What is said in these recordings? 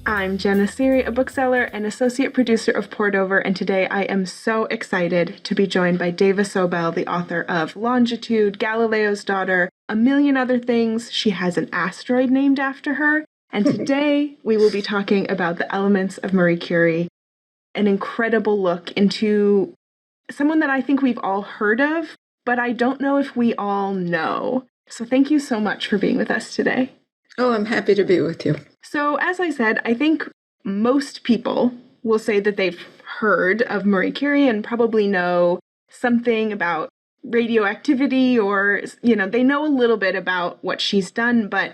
I'm Jenna Seery, a bookseller and associate producer of Poured Over, and today I am so excited to be joined by Dava Sobel, the author of Longitude, Galileo's Daughter, a million other things. She has an asteroid named after her, and today we will be talking about the Elements of Marie Curie, an incredible look into someone that I think we've all heard of, but I don't know if we all know. So thank you so much for being with us today. Oh, I'm happy to be with you. So, as I said, I think most people will say that they've heard of Marie Curie and probably know something about radioactivity or, they know a little bit about what she's done. But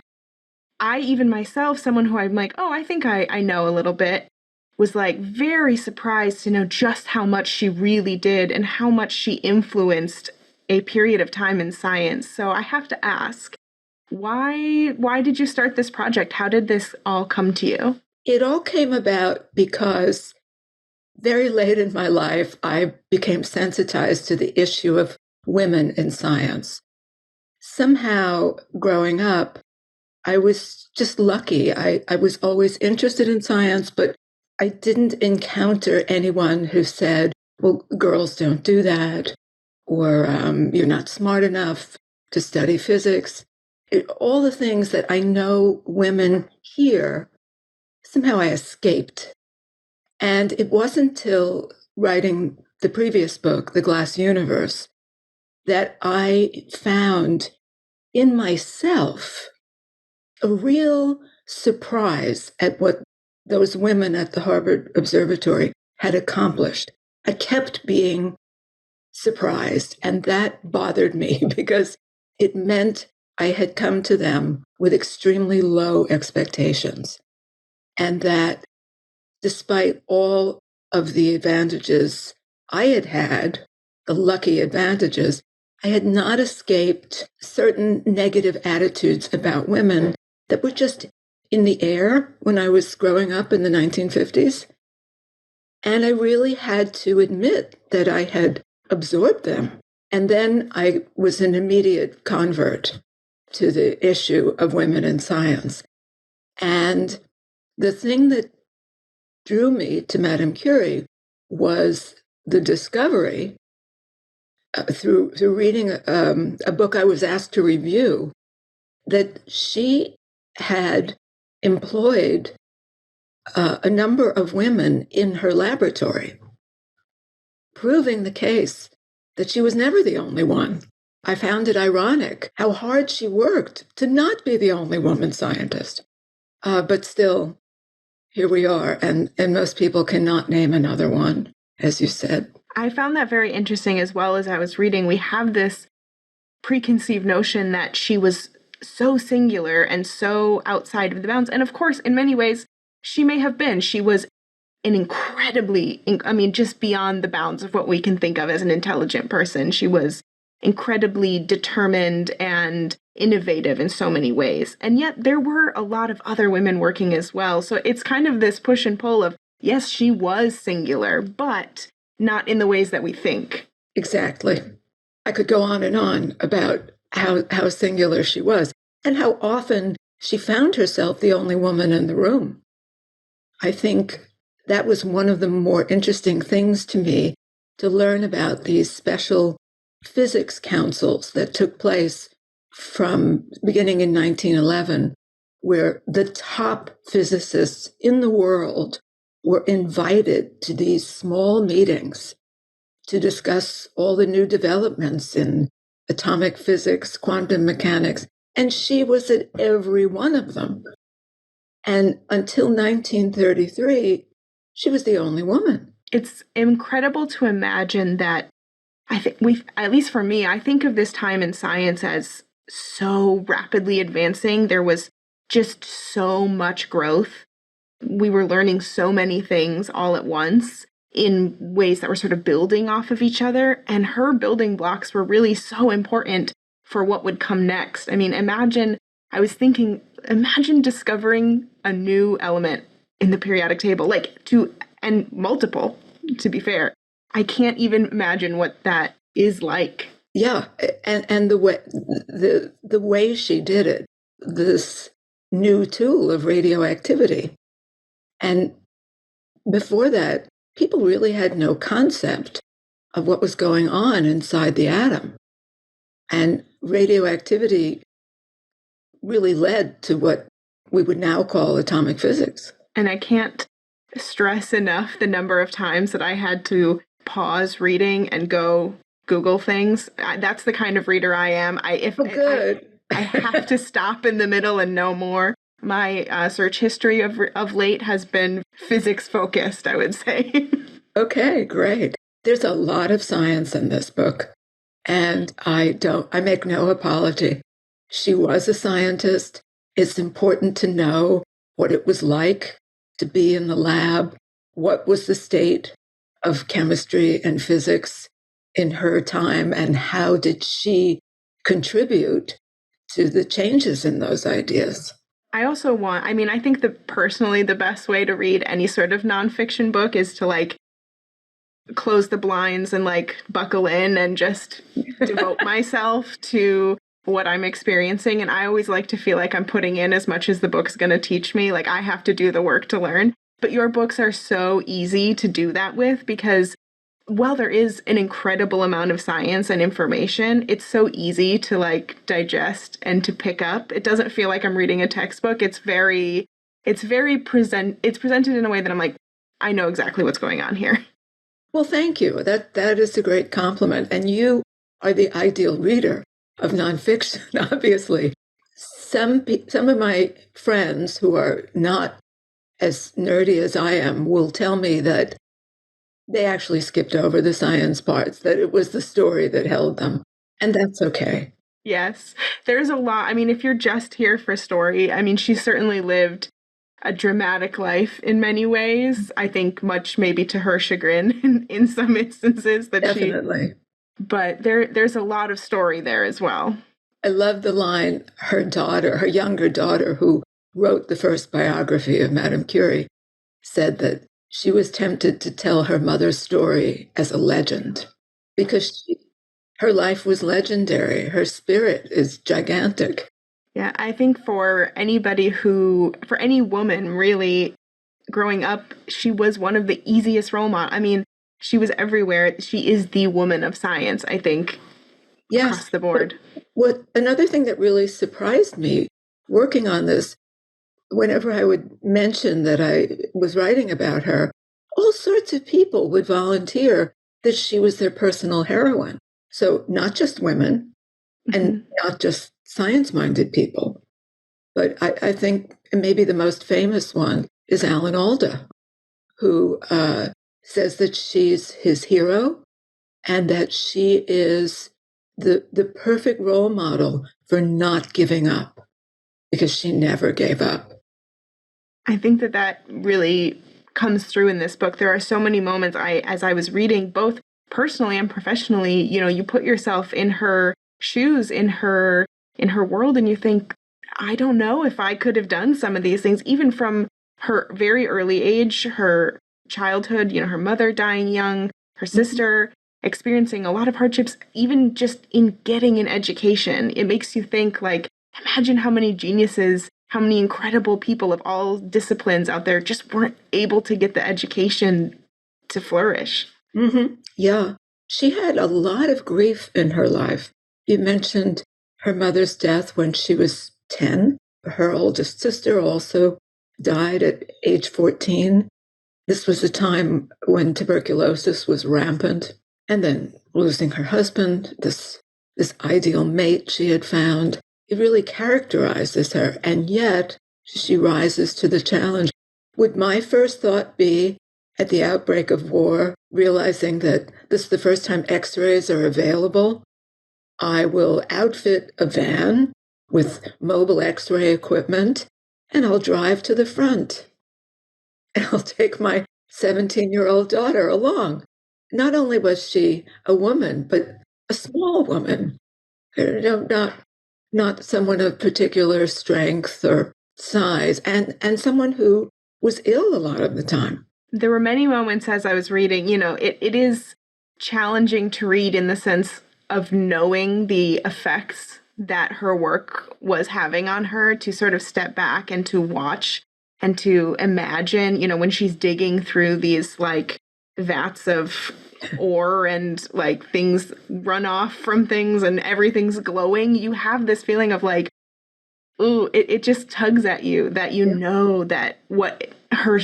I, even myself, someone who I'm like, oh, I think I know a little bit, was like very surprised to know just how much she really did and how much she influenced a period of time in science. So I have to ask, why did you start this project? How did this all come to you? It all came about because very late in my life, I became sensitized to the issue of women in science. Somehow, growing up, I was just lucky. I was always interested in science, but I didn't encounter anyone who said, well, girls don't do that, or you're not smart enough to study physics. All the things that I know women hear, somehow I escaped. And it wasn't until writing the previous book, The Glass Universe, that I found in myself a real surprise at what those women at the Harvard Observatory had accomplished. I kept being surprised, and that bothered me because it meant I had come to them with extremely low expectations, and that despite all of the advantages I had, the lucky advantages, I had not escaped certain negative attitudes about women that were just in the air when I was growing up in the 1950s. And I really had to admit that I had absorbed them. And then I was an immediate convert to the issue of women in science. And the thing that drew me to Madame Curie was the discovery through reading a book I was asked to review, that she had employed a number of women in her laboratory, proving the case that she was never the only one. I found it ironic how hard she worked to not be the only woman scientist. But still, here we are, and most people cannot name another one, as you said. I found that very interesting as well. As I was reading, we have this preconceived notion that she was so singular and so outside of the bounds. And of course, in many ways, she may have been. She was an incredibly, just beyond the bounds of what we can think of as an intelligent person. She was incredibly determined and innovative in so many ways. And yet there were a lot of other women working as well. So it's kind of this push and pull of, yes, she was singular, but not in the ways that we think. Exactly. I could go on and on about how singular she was and how often she found herself the only woman in the room. I think that was one of the more interesting things to me, to learn about these special physics councils that took place from beginning in 1911, where the top physicists in the world were invited to these small meetings to discuss all the new developments in atomic physics, quantum mechanics, and she was at every one of them. And until 1933, she was the only woman. It's incredible to imagine that. I think at least for me, I think of this time in science as so rapidly advancing. There was just so much growth. We were learning so many things all at once in ways that were sort of building off of each other. And her building blocks were really so important for what would come next. I mean, imagine discovering a new element in the periodic table, and multiple, to be fair. I can't even imagine what that is like. Yeah, and the way she did it, this new tool of radioactivity, And before that, people really had no concept of what was going on inside the atom. And radioactivity really led to what we would now call atomic physics. And I can't stress enough the number of times that I had to pause reading and go Google things. That's the kind of reader I am. Good. I have to stop in the middle and know more. My search history of late has been physics focused, I would say. Okay, great. There's a lot of science in this book, and I make no apology. She was a scientist. It's important to know what it was like to be in the lab, what was the state of chemistry and physics in her time, and how did she contribute to the changes in those ideas. I think personally the best way to read any sort of nonfiction book is to close the blinds and buckle in and just devote myself to what I'm experiencing. And I always like to feel like I'm putting in as much as the book's going to teach me. Like I have to do the work to learn. But your books are so easy to do that with because while there is an incredible amount of science and information, it's so easy to digest and to pick up. It doesn't feel like I'm reading a textbook. It's presented in a way that I'm like, I know exactly what's going on here. Well, thank you. That is a great compliment. And you are the ideal reader of nonfiction, obviously. Some of my friends who are not as nerdy as I am will tell me that they actually skipped over the science parts, that it was the story that held them. And that's okay. Yes. There's a lot. I mean, if you're just here for story, I mean, she certainly lived a dramatic life in many ways. I think much maybe to her chagrin in some instances that Definitely. But there's a lot of story there as well. I love the line, her younger daughter, who wrote the first biography of Madame Curie, said that she was tempted to tell her mother's story as a legend because her life was legendary. Her spirit is gigantic. Yeah, I think for any woman really growing up, she was one of the easiest role models. I mean, she was everywhere. She is the woman of science, I think, across the board. What another thing that really surprised me working on this, whenever I would mention that I was writing about her, all sorts of people would volunteer that she was their personal heroine. So not just women and not just science-minded people, but I think maybe the most famous one is Alan Alda, who says that she's his hero and that she is the perfect role model for not giving up because she never gave up. I think that really comes through in this book. There are so many moments as I was reading, both personally and professionally, you put yourself in her shoes, in her world, and you think, I don't know if I could have done some of these things, even from her very early age, her childhood, her mother dying young, her sister experiencing a lot of hardships, even just in getting an education. It makes you think, imagine how many geniuses, how many incredible people of all disciplines out there just weren't able to get the education to flourish. Mm-hmm. Yeah. She had a lot of grief in her life. You mentioned her mother's death when she was 10. Her oldest sister also died at age 14. This was a time when tuberculosis was rampant. And then losing her husband, this ideal mate she had found, it really characterizes her. And yet she rises to the challenge. Would my first thought be, at the outbreak of war, realizing that this is the first time X-rays are available, I will outfit a van with mobile X-ray equipment, and I'll drive to the front. And I'll take my 17-year-old daughter along. Not only was she a woman, but a small woman, not someone of particular strength or size, and someone who was ill a lot of the time. There were many moments as I was reading, it is challenging to read in the sense of knowing the effects that her work was having on her, to sort of step back and to watch and to imagine, when she's digging through these like vats of ore and like things run off from things and everything's glowing, you have this feeling of like, ooh, it just tugs at you that know that what her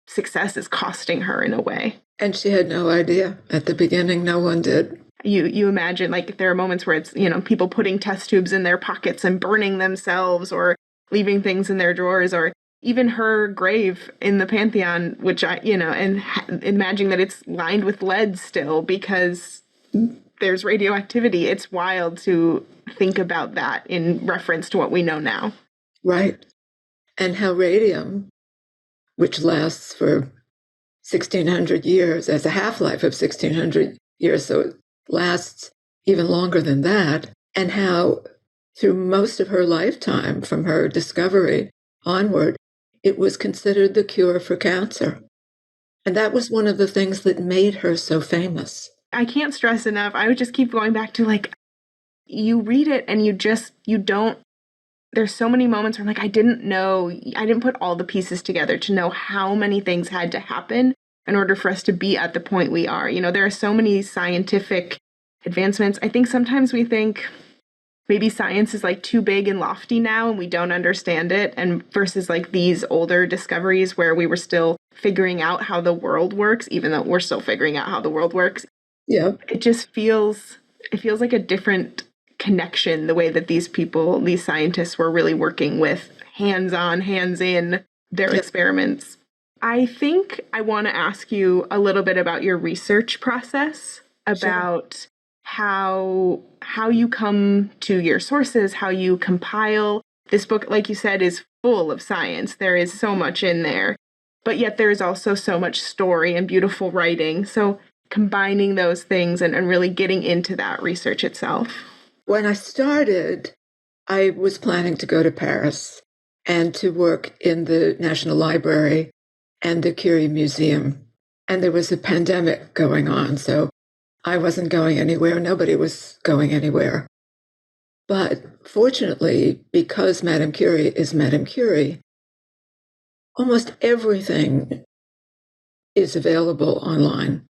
success is costing her in a way. And she had no idea at the beginning. No one did. You imagine, like, there are moments where it's, people putting test tubes in their pockets and burning themselves or leaving things in their drawers, or even her grave in the Pantheon, which and imagining that it's lined with lead still because there's radioactivity. It's wild to think about that in reference to what we know now. Right. And how radium, which lasts for 1,600 years, has a half-life of 1,600 years, so it lasts even longer than that, and how through most of her lifetime, from her discovery onward, it was considered the cure for cancer. And that was one of the things that made her so famous. I can't stress enough. I would just keep going back to, like, you read it and you don't, there's so many moments where I'm like, I didn't put all the pieces together to know how many things had to happen in order for us to be at the point we are. There are so many scientific advancements. I think sometimes we think maybe science is like too big and lofty now and we don't understand it, and versus like these older discoveries where we were still figuring out how the world works, even though we're still figuring out how the world works. Yeah. It feels like a different connection, the way that these scientists were really working with hands-on, hands-in their experiments. I think I want to ask you a little bit about your research process, about how you come to your sources, how you compile. This book, like you said, is full of science. There is so much in there, but yet there is also so much story and beautiful writing. So combining those things and really getting into that research itself. When I started, I was planning to go to Paris and to work in the National Library and the Curie Museum. And there was a pandemic going on, so I wasn't going anywhere. Nobody was going anywhere. But fortunately, because Madame Curie is Madame Curie, almost everything is available online.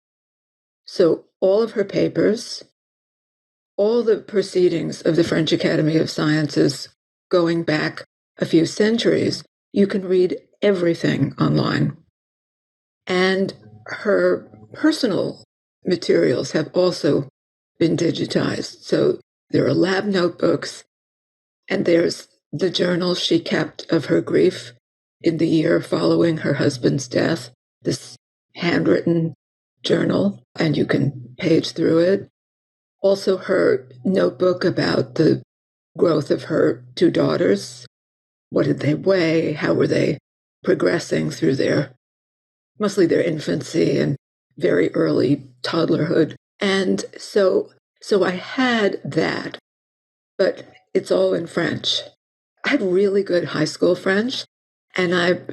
So all of her papers, all the proceedings of the French Academy of Sciences going back a few centuries, you can read everything online. And her personal materials have also been digitized. So there are lab notebooks, and there's the journal she kept of her grief in the year following her husband's death, this handwritten journal, and you can page through it. Also her notebook about the growth of her two daughters. What did they weigh? How were they progressing through mostly their infancy and very early toddlerhood? And so I had that, but it's all in French. I had really good high school French, and I'm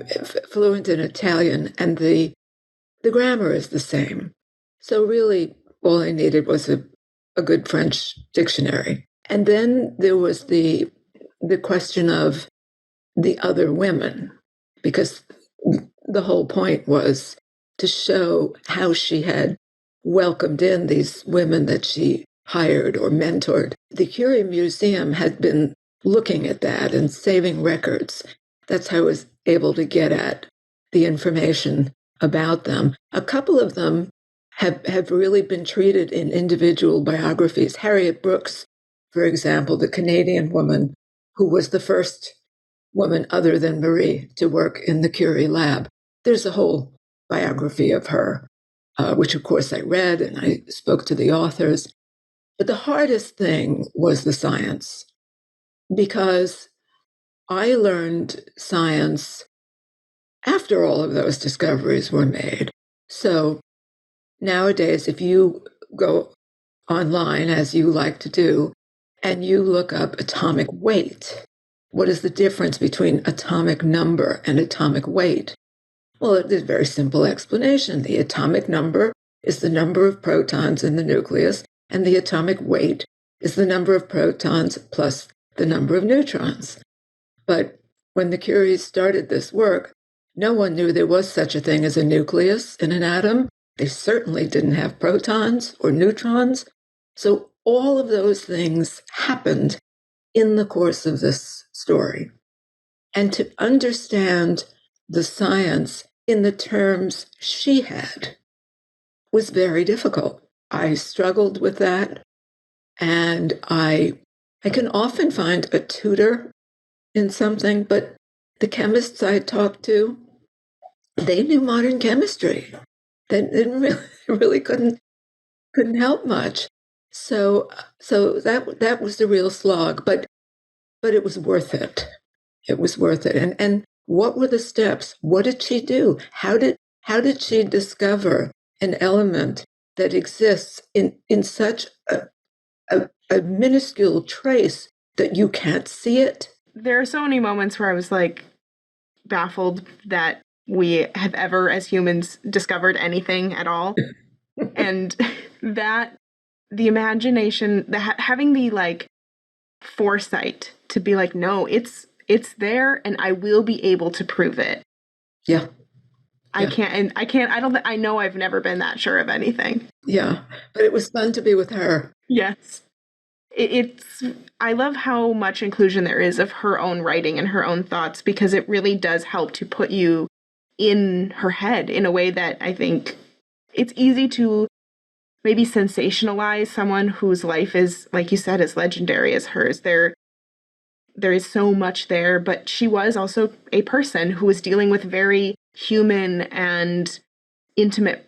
fluent in Italian, and the grammar is the same. So really, all I needed was a good French dictionary. And then there was the question of the other women, because the whole point was to show how she had welcomed in these women that she hired or mentored. The Curie Museum had been looking at that and saving records. That's how I was able to get at the information about them. A couple of them have really been treated in individual biographies. Harriet Brooks, for example, the Canadian woman who was the first woman other than Marie to work in the Curie lab. There's a whole biography of her, which of course I read and I spoke to the authors. But the hardest thing was the science, because I learned science after all of those discoveries were made. So nowadays, if you go online, as you like to do, and you look up atomic weight, what is the difference between atomic number and atomic weight? Well, there's a very simple explanation. The atomic number is the number of protons in the nucleus, and the atomic weight is the number of protons plus the number of neutrons. But when the Curies started this work, No one knew there was such a thing as a nucleus in an atom. They certainly didn't have protons or neutrons. So all of those things happened in the course of this story. And to understand the science in the terms she had was very difficult. I struggled with that, and I can often find a tutor in something, but the chemists I talked to, they knew modern chemistry. They didn't really couldn't help much. So that was the real slog, but it was worth it. It was worth it. And what were the steps? What did she do? How did she discover an element that exists in such a minuscule trace that you can't see it? There are so many moments where I was like baffled that we have ever as humans discovered anything at all. And that the imagination, having the like foresight to be like, no, it's there and I will be able to prove it. Yeah. I know I've never been that sure of anything. Yeah. But it was fun to be with her. Yes. I love how much inclusion there is of her own writing and her own thoughts, because it really does help to put you in her head in a way that I think it's easy to maybe sensationalize someone whose life is, like you said, as legendary as hers. There is so much there, but she was also a person who was dealing with very human and intimate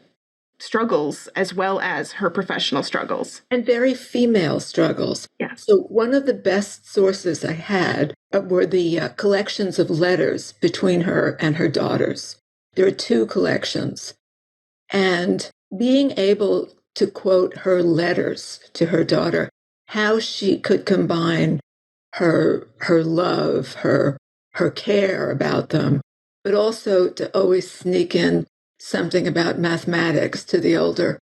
struggles as well as her professional struggles. And very female struggles. Yes. So one of the best sources I had were the collections of letters between her and her daughters. There are 2 collections. And being able to quote her letters to her daughter, how she could combine her love, her care about them, but also to always sneak in something about mathematics to the older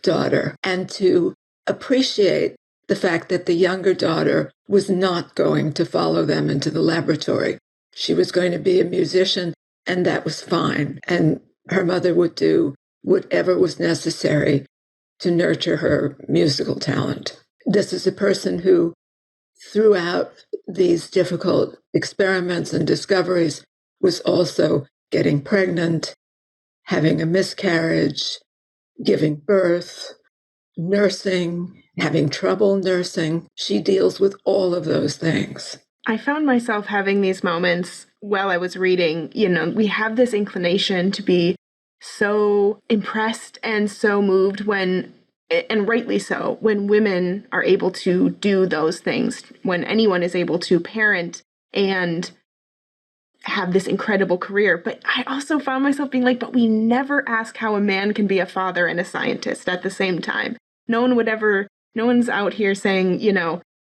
daughter, and to appreciate the fact that the younger daughter was not going to follow them into the laboratory. She was going to be a musician, and that was fine. And her mother would do whatever was necessary to nurture her musical talent. This is a person who, throughout these difficult experiments and discoveries, was also getting pregnant, having a miscarriage, giving birth, nursing, having trouble nursing. She deals with all of those things. I found myself having these moments while I was reading. We have this inclination to be so impressed and so moved when, and rightly so, when women are able to do those things, when anyone is able to parent and have this incredible career. But I also found myself being like, but we never ask how a man can be a father and a scientist at the same time. No one's out here saying,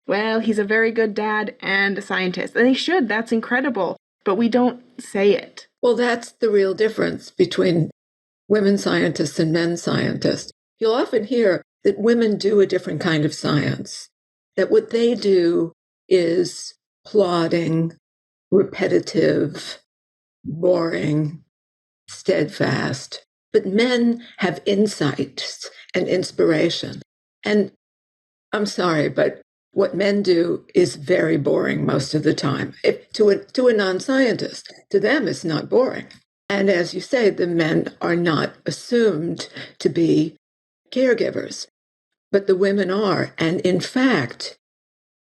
well, he's a very good dad and a scientist. And they should. That's incredible. But we don't say it. Well, that's the real difference between women scientists and men scientists. You'll often hear that women do a different kind of science, that what they do is plodding, repetitive, boring, steadfast. But men have insights and inspiration. And I'm sorry, but what men do is very boring most of the time. To a non-scientist, to them it's not boring. And as you say, the men are not assumed to be caregivers, but the women are. And in fact,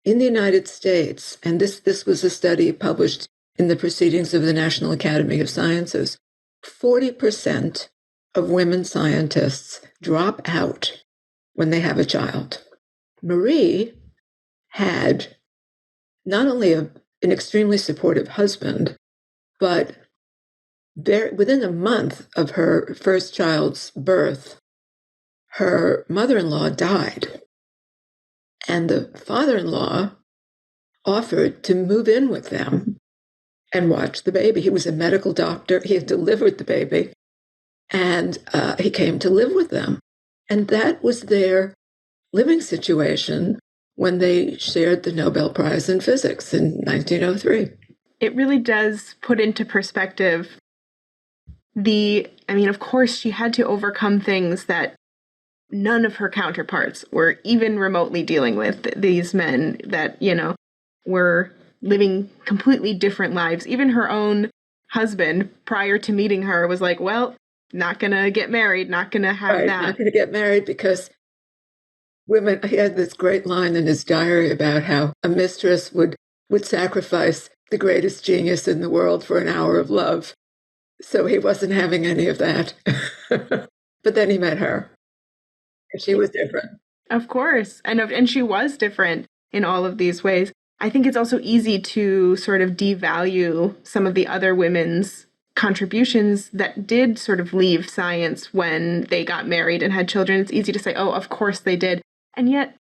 in the United States, and this was a study published in the Proceedings of the National Academy of Sciences, 40% of women scientists drop out when they have a child. Marie had not only an extremely supportive husband, but within a month of her first child's birth, her mother-in-law died. And the father-in-law offered to move in with them and watch the baby. He was a medical doctor. He had delivered the baby, and he came to live with them. And that was their living situation when they shared the Nobel Prize in Physics in 1903. It really does put into perspective of course, she had to overcome things that none of her counterparts were even remotely dealing with. These men that, were living completely different lives. Even her own husband, prior to meeting her, was like, well, not gonna get married, not gonna have that. Not gonna get married because women, he had this great line in his diary about how a mistress would sacrifice the greatest genius in the world for an hour of love. So he wasn't having any of that. But then he met her. And she was different. Of course. And she was different in all of these ways. I think it's also easy to sort of devalue some of the other women's contributions that did sort of leave science when they got married and had children. It's easy to say, oh, of course they did. And yet,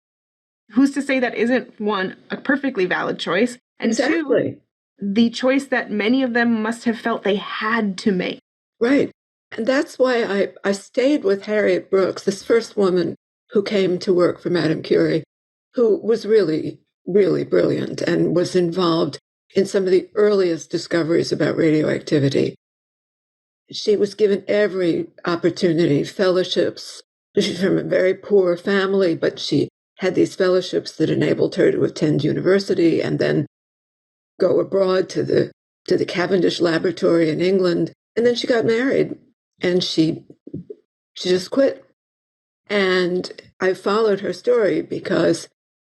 who's to say that isn't, one, a perfectly valid choice, and exactly. two, the choice that many of them must have felt they had to make. Right. And that's why I stayed with Harriet Brooks, this first woman who came to work for Madame Curie, who was really, really brilliant and was involved in some of the earliest discoveries about radioactivity. She was given every opportunity, fellowships. She's from a very poor family, but she had these fellowships that enabled her to attend university and then go abroad to the Cavendish Laboratory in England. And then she got married and she just quit. And I followed her story because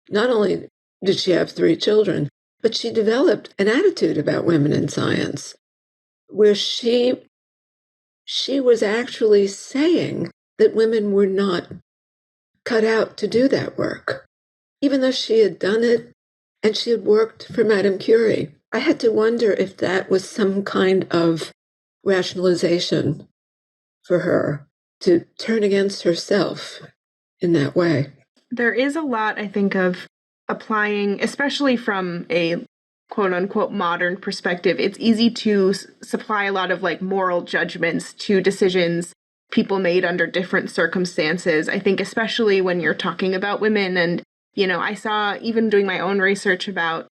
not only did she have 3 children, but she developed an attitude about women in science where she was actually saying that women were not cut out to do that work, even though she had done it and she had worked for Madame Curie. I had to wonder if that was some kind of rationalization for her to turn against herself in that way. There is a lot, I think, of applying, especially from a quote-unquote modern perspective. It's easy to supply a lot of like moral judgments to decisions people made under different circumstances. I think especially when you're talking about women. And, I saw, even doing my own research about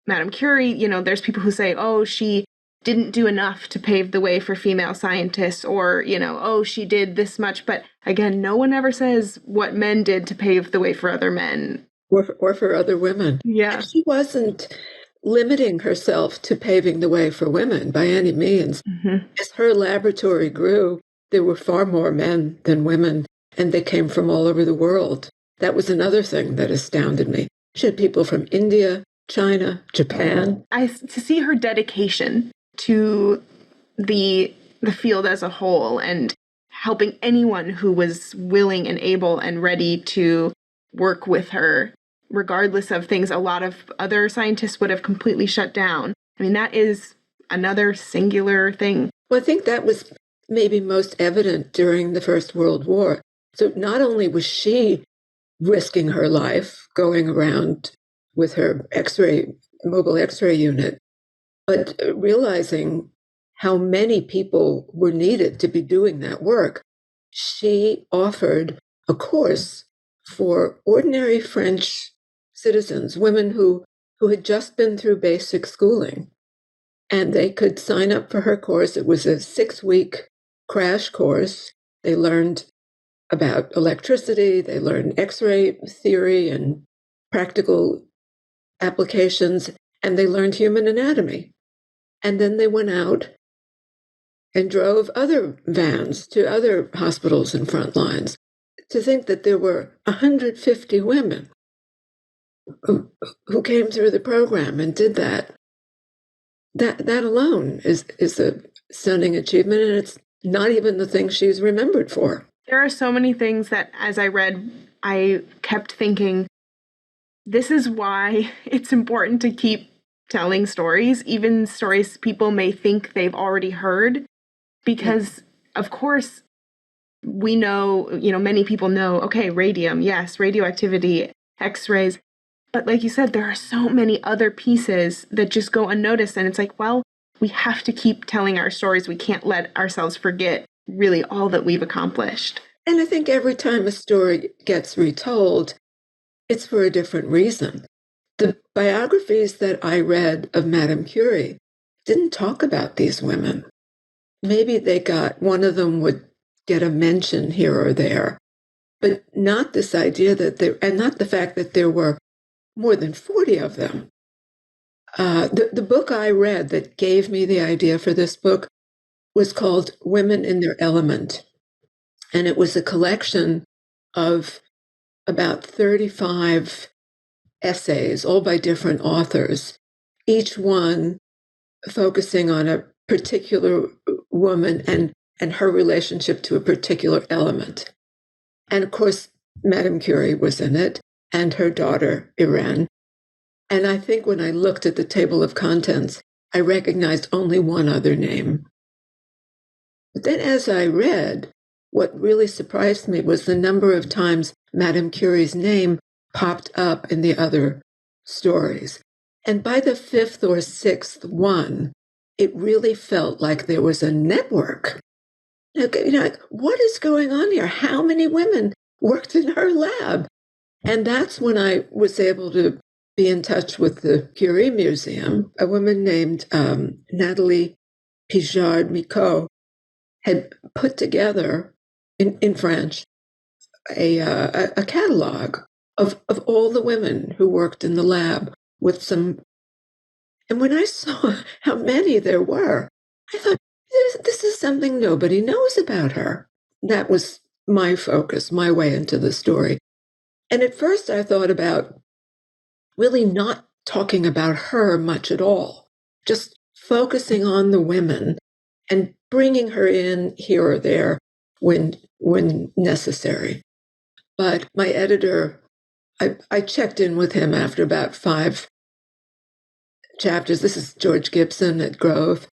Madame Curie, there's people who say, oh, she didn't do enough to pave the way for female scientists, or, oh, she did this much. But again, no one ever says what men did to pave the way for other men. Or for other women. Yeah. And she wasn't limiting herself to paving the way for women by any means. Mm-hmm. As her laboratory grew, there were far more men than women, and they came from all over the world. That was another thing that astounded me. She had people from India, China, Japan. To see her dedication to the field as a whole and helping anyone who was willing and able and ready to work with her, regardless of things a lot of other scientists would have completely shut down. I mean, that is another singular thing. Well, I think that was maybe most evident during the First World War. So not only was she risking her life going around with her mobile X-ray unit, but realizing how many people were needed to be doing that work, she offered a course for ordinary French citizens, women who had just been through basic schooling. And they could sign up for her course. It was a 6-week crash course. They learned about electricity, they learned X-ray theory and practical applications, and they learned human anatomy. And then they went out and drove other vans to other hospitals and front lines. To think that there were 150 women who came through the program and did that, that alone is a stunning achievement, and it's not even the thing she's remembered for. There are so many things that, as I read, I kept thinking, this is why it's important to keep telling stories, even stories people may think they've already heard, because, of course, we know, many people know, okay, radium, yes, radioactivity, X-rays. But like you said, there are so many other pieces that just go unnoticed. And it's like, well, we have to keep telling our stories. We can't let ourselves forget really all that we've accomplished. And I think every time a story gets retold, it's for a different reason. The biographies that I read of Madame Curie didn't talk about these women. maybe one of them would get a mention here or there, but not this idea and not the fact that there were more than 40 of them. The book I read that gave me the idea for this book was called Women in Their Element. And it was a collection of about 35 essays, all by different authors, each one focusing on a particular woman and her relationship to a particular element. And of course, Madame Curie was in it, and her daughter, Irene. And I think when I looked at the table of contents, I recognized only one other name. But then as I read, what really surprised me was the number of times Madame Curie's name popped up in the other stories. And by the fifth or sixth one, it really felt like there was a network. Like, what is going on here? How many women worked in her lab? And that's when I was able to be in touch with the Curie Museum. A woman named Nathalie Pijard-Micot had put together in French a catalog of all the women who worked in the lab with some. And when I saw how many there were, I thought, this is something nobody knows about her. That was my focus, my way into the story. And at first I thought about really not talking about her much at all, just focusing on the women and bringing her in here or there when necessary. But my editor, I checked in with him after about 5 chapters. This is George Gibson at Grove.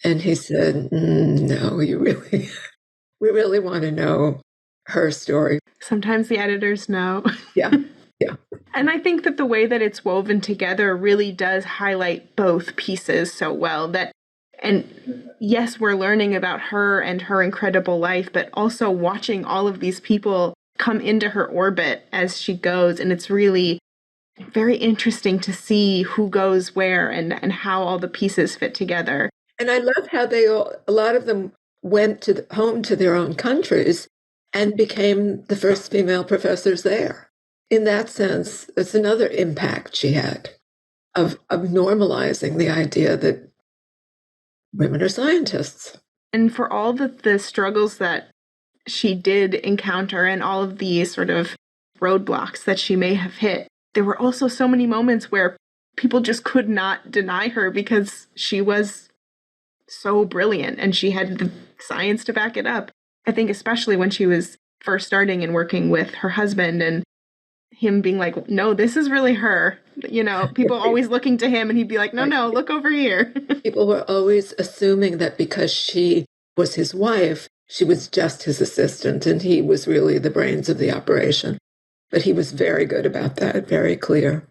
And he said, no, we really want to know her story. Sometimes the editors know. Yeah. Yeah. And I think that the way that it's woven together really does highlight both pieces so well. And yes, we're learning about her and her incredible life, but also watching all of these people come into her orbit as she goes. And it's really very interesting to see who goes where and how all the pieces fit together. And I love how a lot of them went home to their own countries and became the first female professors there. In that sense, it's another impact she had of normalizing the idea that women are scientists. And for all the struggles that she did encounter and all of the sort of roadblocks that she may have hit, there were also so many moments where people just could not deny her because she was so brilliant and she had the science to back it up. I think especially when she was first starting and working with her husband and him being like, no, this is really her. People always looking to him and he'd be like, no, look over here. People were always assuming that because she was his wife, she was just his assistant and he was really the brains of the operation. But he was very good about that, very clear.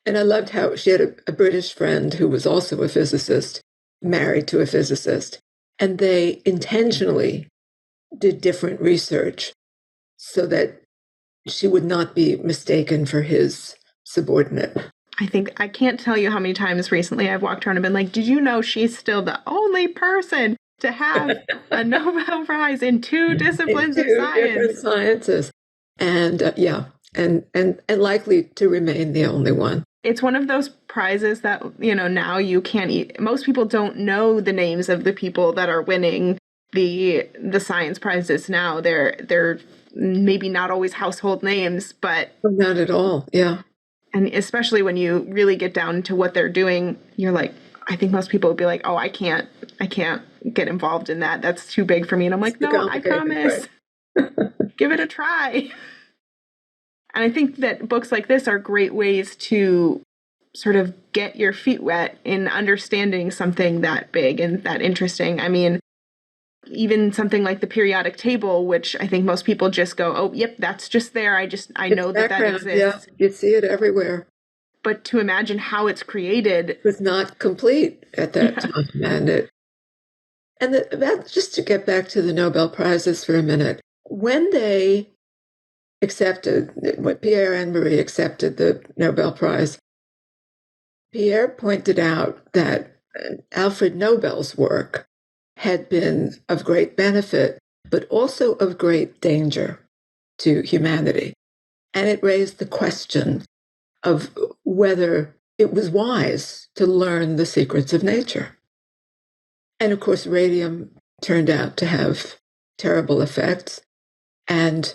And I loved how she had a British friend who was also a physicist, married to a physicist, and they intentionally did different research so that she would not be mistaken for his subordinate. I can't tell you how many times recently I've walked around and been like, did you know she's still the only person to have a Nobel Prize in 2 disciplines of science? Different sciences. And and likely to remain the only one. It's one of those prizes that, now you can't most people don't know the names of the people that are winning the science prizes now. They're maybe not always household names, but not at all. Yeah. And especially when you really get down to what they're doing, you're like, I think most people would be like, oh, I can't get involved in that. That's too big for me. And I'm like, no, I promise. Give it a try. And I think that books like this are great ways to sort of get your feet wet in understanding something that big and that interesting. I mean, even something like the periodic table, which I think most people just go, oh, yep, that's just there. I know that exists. Yeah, you see it everywhere. But to imagine how it's created. It was not complete at that time. Just to get back to the Nobel Prizes for a minute, when they Pierre and Marie accepted the Nobel Prize, Pierre pointed out that Alfred Nobel's work had been of great benefit, but also of great danger to humanity. And it raised the question of whether it was wise to learn the secrets of nature. And of course, radium turned out to have terrible effects. And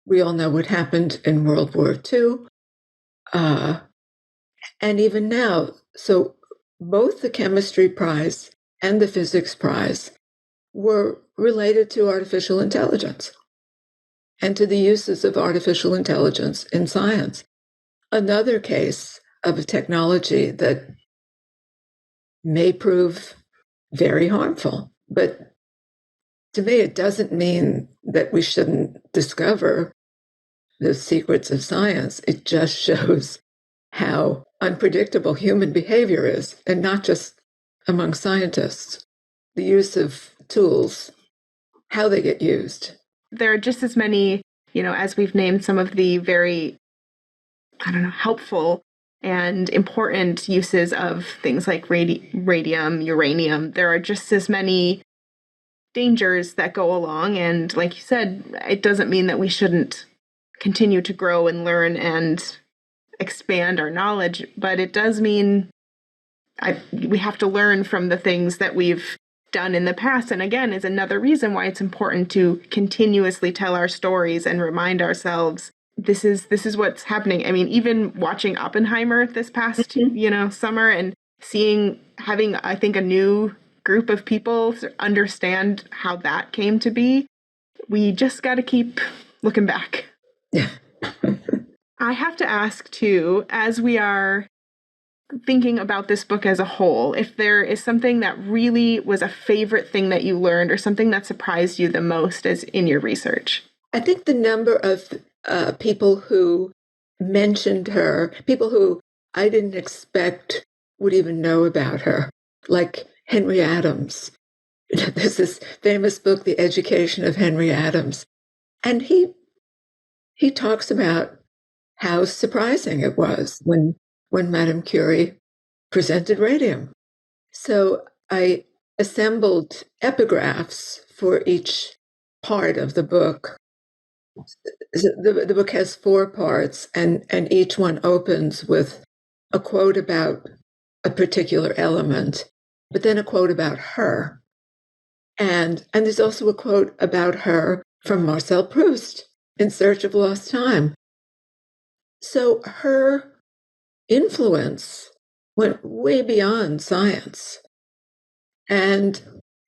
we all know what happened in World War II. And even now, so both the chemistry prize and the physics prize were related to artificial intelligence and to the uses of artificial intelligence in science. Another case of a technology that may prove very harmful. But to me, it doesn't mean that we shouldn't discover the secrets of science. It just shows how unpredictable human behavior is, and not just among scientists. The use of tools, how they get used. There are just as many, as we've named some of the very, helpful and important uses of things like radium, uranium. There are just as many dangers that go along. And like you said, it doesn't mean that we shouldn't continue to grow and learn and expand our knowledge, but it does mean we have to learn from the things that we've done in the past. And again, is another reason why it's important to continuously tell our stories and remind ourselves this is what's happening. I mean, even watching Oppenheimer this past, summer, and having, I think, a new group of people understand how that came to be. We just got to keep looking back. Yeah. I have to ask, too, as we are thinking about this book as a whole, if there is something that really was a favorite thing that you learned or something that surprised you the most as in your research. I think the number of people who mentioned her, people who I didn't expect would even know about her, like Henry Adams. There's this famous book, The Education of Henry Adams. And he talks about how surprising it was when Madame Curie presented radium. So I assembled epigraphs for each part of the book. The book has 4 parts, and each one opens with a quote about a particular element, but then a quote about her. And there's also a quote about her from Marcel Proust, In Search of Lost Time. So her influence went way beyond science. And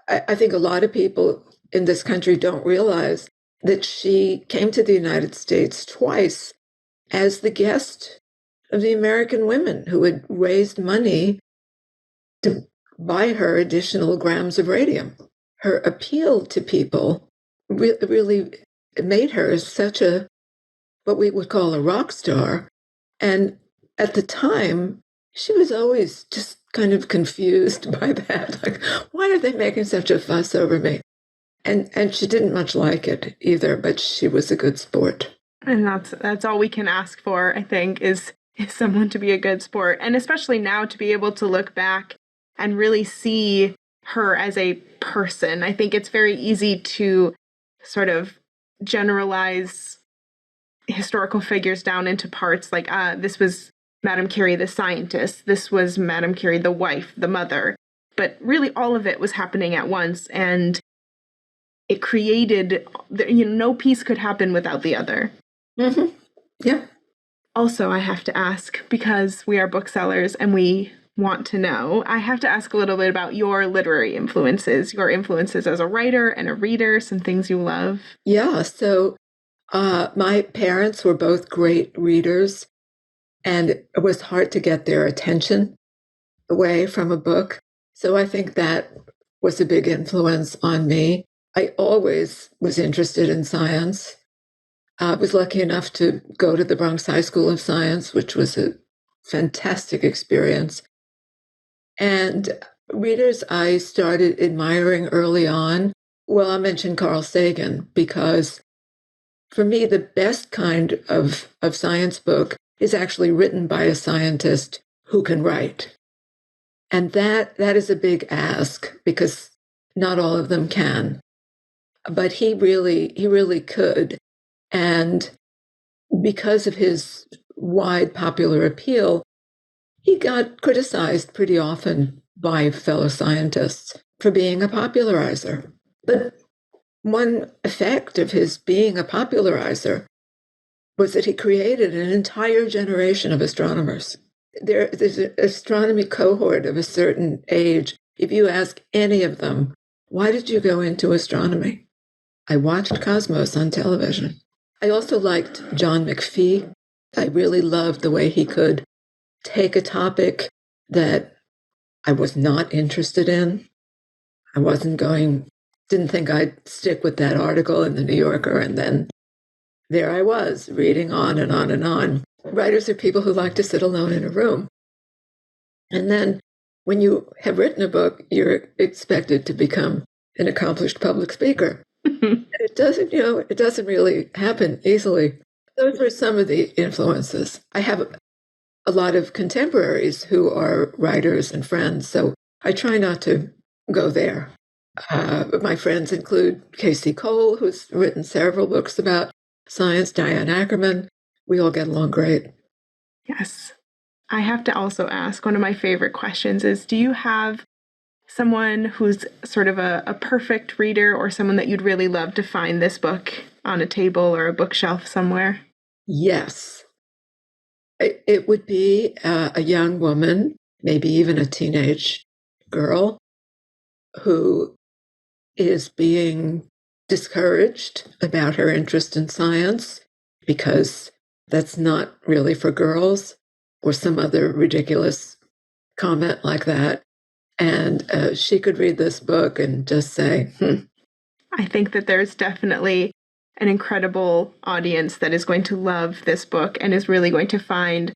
I think a lot of people in this country don't realize that she came to the United States twice as the guest of the American women who had raised money to buy her additional grams of radium. Her appeal to people really made her such what we would call a rock star. And at the time, she was always just kind of confused by that. Like, why are they making such a fuss over me? And she didn't much like it either, but she was a good sport. And that's all we can ask for, I think, is someone to be a good sport. And especially now to be able to look back and really see her as a person. I think it's very easy to sort of generalize historical figures down into parts like, this was Madame Curie, the scientist. This was Madame Curie, the wife, the mother. But really all of it was happening at once. And it created, no piece could happen without the other. Mm-hmm. Yeah. Also, I have to ask, because we are booksellers and we want to know, I have to ask a little bit about your literary influences, your influences as a writer and a reader, some things you love. Yeah. So my parents were both great readers, and it was hard to get their attention away from a book. So I think that was a big influence on me. I always was interested in science. I was lucky enough to go to the Bronx High School of Science, which was a fantastic experience. And readers I started admiring early on, well, I'll mention Carl Sagan, because for me, the best kind of science book is actually written by a scientist who can write. And that is a big ask, because not all of them can. But he really could. And because of his wide popular appeal, he got criticized pretty often by fellow scientists for being a popularizer. But one effect of his being a popularizer was that he created an entire generation of astronomers. There's an astronomy cohort of a certain age. If you ask any of them, why did you go into astronomy? I watched Cosmos on television. I also liked John McPhee. I really loved the way he could take a topic that I was not interested in. I didn't think I'd stick with that article in the New Yorker, and then there I was, reading on and on and on. Writers are people who like to sit alone in a room. And then when you have written a book, you're expected to become an accomplished public speaker. It doesn't really happen easily. Those are some of the influences. I have a lot of contemporaries who are writers and friends, so I try not to go there. My friends include Casey Cole, who's written several books about science, Diane Ackerman. We all get along great. Yes. I have to also ask, one of my favorite questions is, do you have someone who's sort of a perfect reader, or someone that you'd really love to find this book on a table or a bookshelf somewhere? Yes. It would be a young woman, maybe even a teenage girl, who is being discouraged about her interest in science because that's not really for girls, or some other ridiculous comment like that. And she could read this book and just say, I think that there's definitely an incredible audience that is going to love this book and is really going to find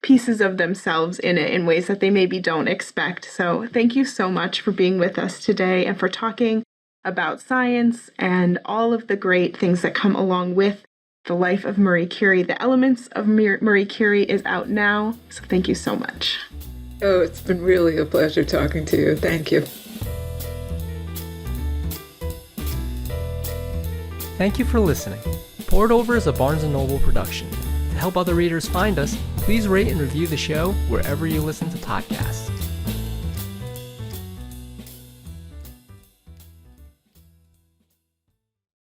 pieces of themselves in it in ways that they maybe don't expect. So thank you so much for being with us today and for talking about science and all of the great things that come along with the life of Marie Curie. The Elements of Marie Curie is out now. So thank you so much. Oh, it's been really a pleasure talking to you. Thank you. Thank you for listening. Poured Over is a Barnes & Noble production. To help other readers find us, please rate and review the show wherever you listen to podcasts.